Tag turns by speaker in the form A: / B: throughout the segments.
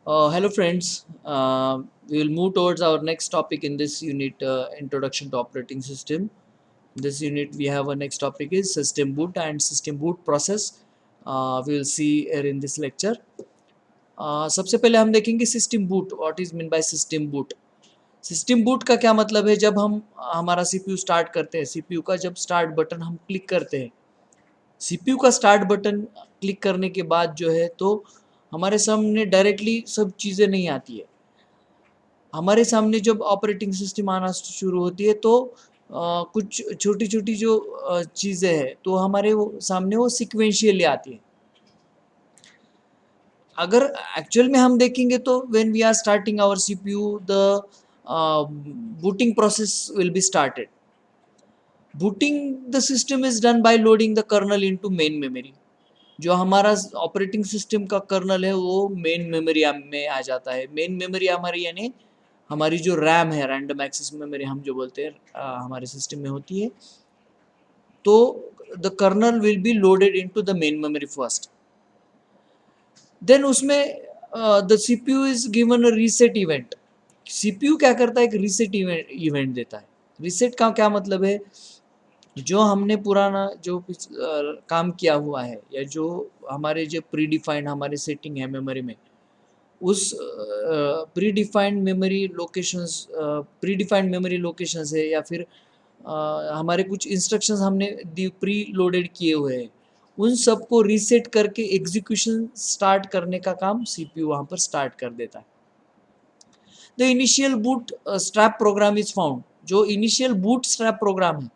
A: Hello friends, we will move towards our next topic in this unit, Introduction to Operating System. In this unit we have a next topic is System Boot and System Boot Process. We will see here in this lecture. सबसे पहले हम देखेंगे system boot. What is mean by system boot. System boot का क्या मतलब है. जब हम हमारा सीपीयू स्टार्ट करते हैं, सीपीयू का जब स्टार्ट बटन हम क्लिक करते हैं, सीपीयू का स्टार्ट बटन क्लिक करने के बाद जो है तो हमारे सामने डायरेक्टली सब चीज़ें नहीं आती है. हमारे सामने जब ऑपरेटिंग सिस्टम आना शुरू होती है तो कुछ छोटी छोटी जो चीज़ें हैं तो हमारे सामने वो सिक्वेंशियली आती है. अगर एक्चुअल में हम देखेंगे तो when we are starting our CPU the booting process will be started. Booting the system is done by loading the kernel into main memory. जो हमारा ऑपरेटिंग सिस्टम का कर्नल है वो मेन मेमोरी में आ जाता है. मेन मेमोरी हमारी यानी हमारी जो रैम है, रैंडम एक्सेस मेमोरी हम जो बोलते हैं, हमारे सिस्टम में होती है. तो the kernel will be loaded into the main memory first. Then उसमें the CPU is given a reset event. CPU क्या करता है, एक रीसेट इवेंट देता है. रीसेट का क्या मतलब है, जो हमने पुराना जो काम किया हुआ है या जो हमारे जो प्री डिफाइंड हमारे सेटिंग है मेमोरी में, उस pre defined memory locations, pre defined memory locations है या फिर हमारे कुछ इंस्ट्रक्शंस हमने प्री लोडेड किए हुए हैं, उन सबको रीसेट करके एग्जीक्यूशन स्टार्ट करने का काम सीपीयू वहाँ पर स्टार्ट कर देता है. The initial bootstrap program is found. जो इनिशियल बूट स्ट्रैप प्रोग्राम है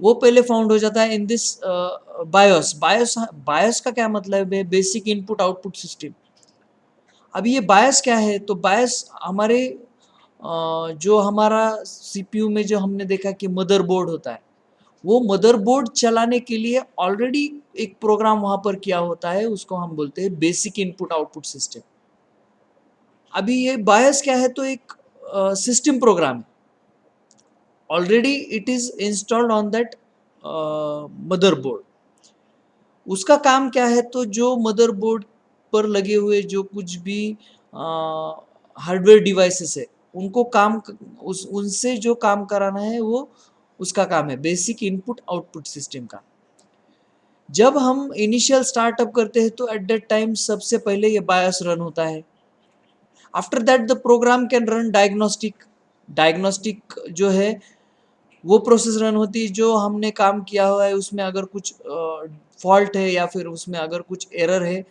A: वो पहले फाउंड हो जाता है in this BIOS. BIOS BIOS का क्या मतलब है, बेसिक इनपुट आउटपुट सिस्टम. अब ये बायस क्या है, तो बायस हमारे जो हमारा सीपीयू में जो हमने देखा कि मदरबोर्ड होता है, वो मदरबोर्ड चलाने के लिए ऑलरेडी एक प्रोग्राम वहाँ पर किया होता है, उसको हम बोलते हैं बेसिक इनपुट आउटपुट सिस्टम. अभी ये बायस क्या है, तो एक सिस्टम प्रोग्राम है, already it is installed on that motherboard. उसका काम क्या है, तो जो मदरबोर्ड पर लगे हुए जो कुछ भी हार्डवेयर डिवाइसेस है उनको काम उनसे जो काम कराना है वो उसका काम है बेसिक इनपुट आउटपुट सिस्टम का. जब हम इनिशियल स्टार्टअप करते हैं तो एट दैट टाइम सबसे पहले ये बायोस रन होता है. After that the program can run diagnostic. Diagnostic जो है वो प्रोसेस रन होती है, जो हमने काम किया हुआ है उसमें अगर कुछ फॉल्ट है या फिर उसमें अगर कुछ एरर है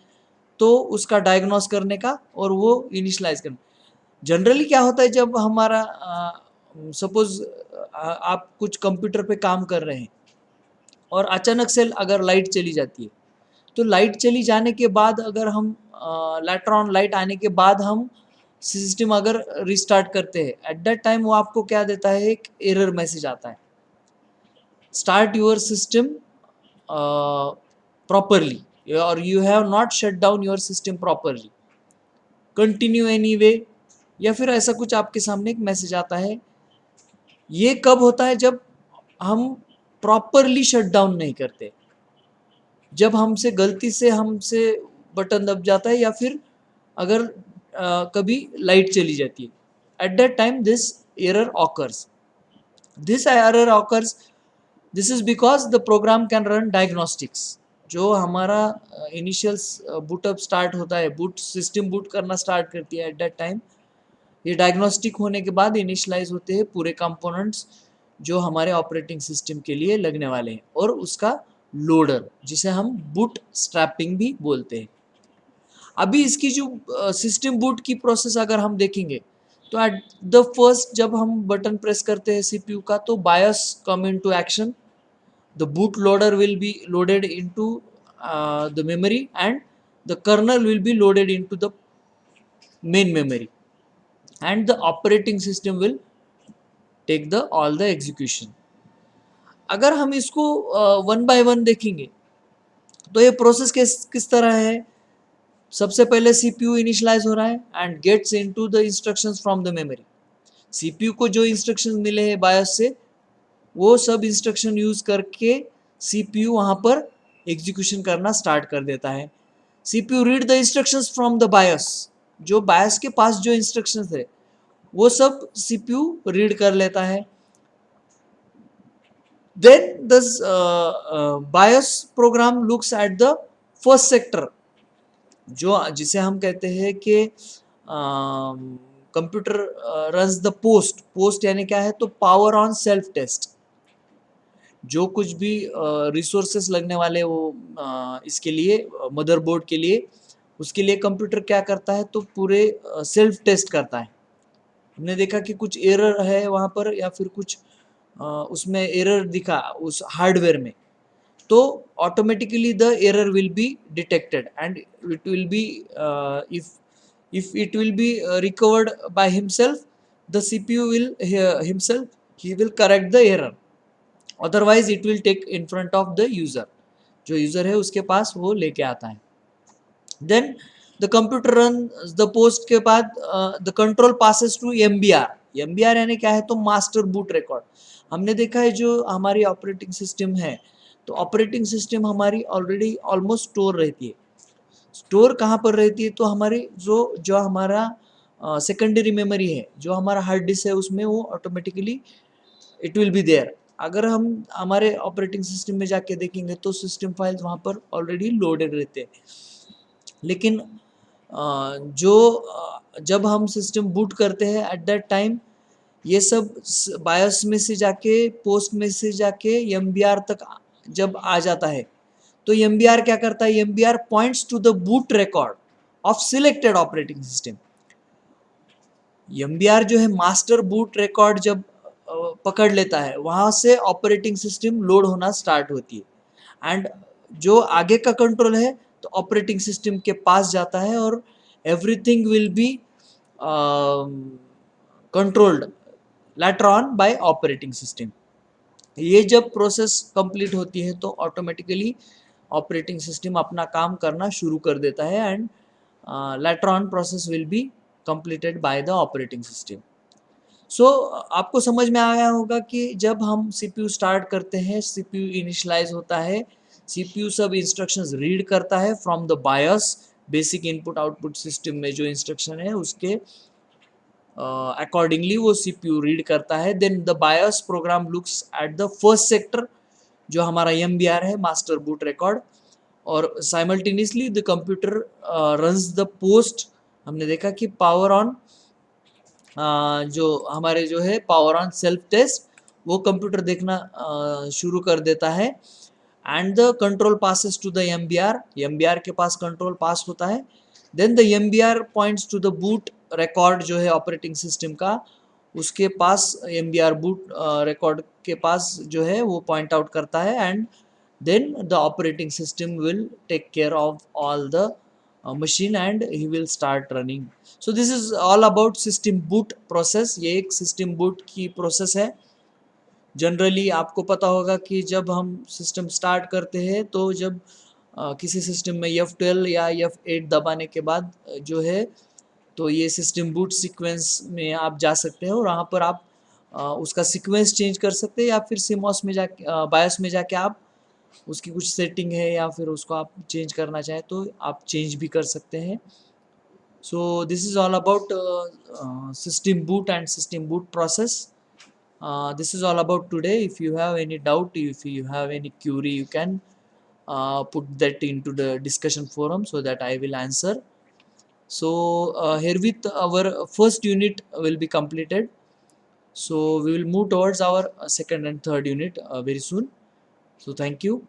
A: तो उसका डायग्नोस करने का और वो इनिशलाइज करना. जनरली क्या होता है, जब हमारा सपोज आप कुछ कंप्यूटर पे काम कर रहे हैं और अचानक से अगर लाइट चली जाती है, तो लाइट चली जाने के बाद अगर हम लेटर ऑन लाइट आने के बाद हम सिस्टम अगर रिस्टार्ट करते हैं, एट दैट टाइम वो आपको क्या देता है, एक एरर मैसेज आता है, स्टार्ट योर सिस्टम प्रॉपरली और you have not shut down your system properly, continue any way, या फिर ऐसा कुछ आपके सामने एक मैसेज आता है. ये कब होता है, जब हम प्रॉपरली शट डाउन नहीं करते, जब हमसे गलती से हमसे बटन दब जाता है या फिर अगर कभी लाइट चली जाती है, at that time this error occurs. This error occurs, this is because the program can run diagnostics. जो हमारा इनिशियल बूटअप स्टार्ट होता है, बूट सिस्टम बूट करना स्टार्ट करती है, एट दैट टाइम ये डायग्नोस्टिक होने के बाद इनिशलाइज होते हैं पूरे कंपोनेंट्स जो हमारे ऑपरेटिंग सिस्टम के लिए लगने वाले हैं, और उसका लोडर जिसे हम बूट स्ट्रैपिंग भी बोलते हैं. अभी इसकी जो सिस्टम बूट की प्रोसेस अगर हम देखेंगे तो एट द फर्स्ट जब हम बटन प्रेस करते हैं सीपीयू का, तो BIOS come into action. the bootloader will be loaded into the memory and the kernel will be loaded into the main memory and the operating system will take the all the execution. अगर हम इसको one by one देखेंगे तो ये process किस तरह है. सबसे पहले सीपीयू इनिशियलाइज हो रहा है and gets into the instructions from the memory. CPU को जो इंस्ट्रक्शंस मिले हैं बायोस से, वो सब इंस्ट्रक्शन यूज करके सीपीयू वहाँ पर एग्जीक्यूशन करना स्टार्ट कर देता है. CPU read the instructions from the BIOS. जो बायस के पास जो इंस्ट्रक्शंस है वो सब सीपीयू रीड कर लेता है. Then this BIOS program looks at the first sector, जो जिसे हम कहते हैं कि कंप्यूटर रन्स द पोस्ट यानी क्या है, तो पावर ऑन सेल्फ टेस्ट. जो कुछ भी रिसोर्सेस लगने वाले वो इसके लिए मदरबोर्ड के लिए, उसके लिए कंप्यूटर क्या करता है, तो पूरे सेल्फ टेस्ट करता है. हमने देखा कि कुछ एरर है वहाँ पर या फिर कुछ उसमें एरर दिखा उस हार्डवेयर में, तो automatically the error will be detected and it will be if it will be recovered by himself, the CPU will himself he will correct the error, otherwise it will take in front of the user, जो user है उसके पास वो लेके आता है. Then the computer run the POST के बाद the control passes to MBR. MBR यानी क्या है, तो मास्टर बूट रिकॉर्ड. हमने देखा है जो हमारी ऑपरेटिंग सिस्टम है, तो ऑपरेटिंग सिस्टम हमारी ऑलरेडी ऑलमोस्ट स्टोर रहती है. स्टोर कहाँ पर रहती है, तो हमारी जो हमारा सेकेंडरी मेमोरी है, जो हमारा हार्ड डिस्क है, उसमें वो automatically it will be there. अगर हम हमारे ऑपरेटिंग सिस्टम में जाके देखेंगे तो सिस्टम फाइल्स वहाँ पर ऑलरेडी लोडेड रहते हैं. लेकिन जो जब हम सिस्टम बूट करते हैं एट दैट टाइम, ये सब बायोस में से जाके पोस्ट में से जाके MBR तक जब आ जाता है, तो MBR क्या करता है, MBR points to the boot record of selected operating system. MBR जो है मास्टर बूट रिकॉर्ड जब पकड़ लेता है, वहाँ से ऑपरेटिंग सिस्टम लोड होना स्टार्ट होती है एंड जो आगे का कंट्रोल है तो ऑपरेटिंग सिस्टम के पास जाता है और everything will be controlled later on by operating system. ये जब प्रोसेस कंप्लीट होती है तो ऑटोमेटिकली ऑपरेटिंग सिस्टम अपना काम करना शुरू कर देता है and later on process will be completed by the operating system. So आपको समझ में आया होगा कि जब हम CPU स्टार्ट करते हैं, CPU इनिशलाइज होता है, CPU सब इंस्ट्रक्शंस रीड करता है from the BIOS, basic input output system में जो इंस्ट्रक्शन है उसके अकॉर्डिंगली वो CPU रीड करता है. Then the BIOS program looks at the first sector, जो हमारा MBR है, मास्टर बूट रिकॉर्ड, और simultaneously the computer runs the POST. हमने देखा कि पावर ऑन जो हमारे जो है पावर ऑन सेल्फ टेस्ट, वो कंप्यूटर देखना शुरू कर देता है and the control passes to the MBR के पास कंट्रोल पास होता है. Then the MBR points to the boot record, जो है ऑपरेटिंग सिस्टम का, उसके पास MBR बूट रिकॉर्ड के पास जो है वो पॉइंट आउट करता है and then the operating system will take care of all the machine and he will start running. So this is all about system boot process. ये एक system boot की process है. जनरली आपको पता होगा कि जब हम सिस्टम स्टार्ट करते हैं तो जब किसी सिस्टम में F12 या F8 दबाने के बाद जो है, तो ये सिस्टम बूट सीक्वेंस में आप जा सकते हैं और वहाँ पर आप उसका सीक्वेंस चेंज कर सकते हैं, या फिर CMOS में जाके बायोस में जाके आप उसकी कुछ सेटिंग है या फिर उसको आप चेंज करना चाहें तो आप चेंज भी कर सकते हैं. So this is all about system boot and system boot process. This is all about today. If you have any doubt, if you have any query, you can put that into the discussion forum so that I will answer. So herewith our first unit will be completed. So we will move towards our second and third unit very soon. So thank you.